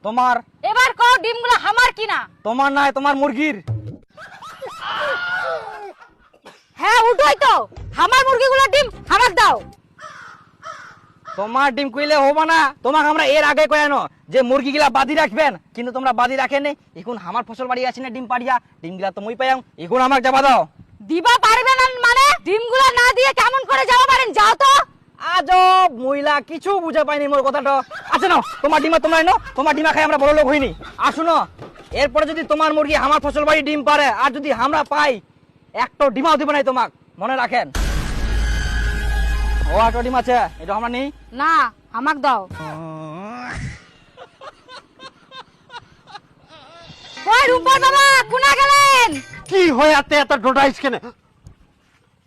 তোমার। এবার কও ডিমগুলো আমার কিনা? তোমার নয়, তোমার মুরগির। হ্যাঁ উঠোই তো, আমার মুরগিগুলো ডিম আমার দাও। তোমার ডিম কইলে হবে না, তোমাকে আমরা এর আগে কয়ানো যে মুরগিগুলা বাদি রাখবেন, কিন্তু তোমরা বাদি রাখেন। এখন আমার ফসল বাড়ি আছে না ডিম পাড়িয়া, ডিমগুলা তো মই পাইয়াম, এখন আমাকে যাবা দাও। দিবা পারবে না মানে? ডিমগুলো না দিয়ে কেমন করে যাওয়া পারেন? যাও তো। আজব মহিলা, কিছু বুঝে পাইনি মোর কথাটা। আচ্ছা নাও তোমার ডিমা, তোমরা নো তোমার ডিমা খাই আমরা বড় লোক হইনি। আসুন, এরপরে যদি তোমার মুরগি আমার ফসল বাড়ি ডিম পারে আর যদি আমরা পাই, একটা ডিমাও দিব নাই তোমাক, মনে রাখেন। ও একটা ডিম আছে, এটা আমরা নেই না, আমাক দাও। ওই রুম্পার বাবা কোনা গেলেন? কি হয় আতে এত ডোডাইস কেন?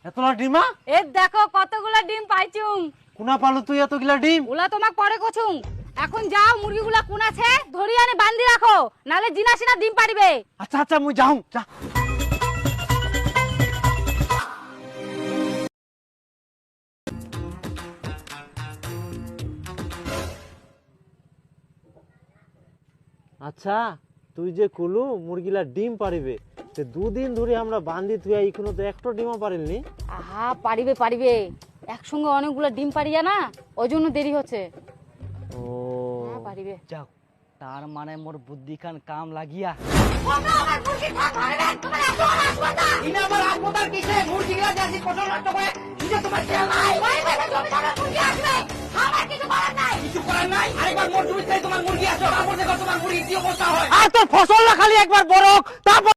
এত না ডিমা? এ দেখো কতগুলা ডিম পাইছুম। কোনা পালো তুই এতগুলা ডিম? ওলা তোমাক পরে কছুম। এখন যাও মুরগিগুলা কোন আছে ধরি আনে বান্ধি রাখো, নালে জিনা সিনা ডিম পারিবে। আচ্ছা আচ্ছা মুই যাও যা। আচ্ছা তুই যে কলু মুরগিলা ডিম পারিবে, তে দুদিন ধরে আমরা বান্ধি তুই এখনো তো একটা ডিমও পারিলনি। আহা পারিবে পারিবে, একসঙ্গে অনেকগুলা ডিম পারিয়া না, ওই জন্য দেরি হচ্ছে। ও হ্যাঁ পারিবে। যাও, তার মানে মোর বুদ্ধি খান কাম লাগিয়া। আর তোর ফসল না খালি একবার বড়, তারপর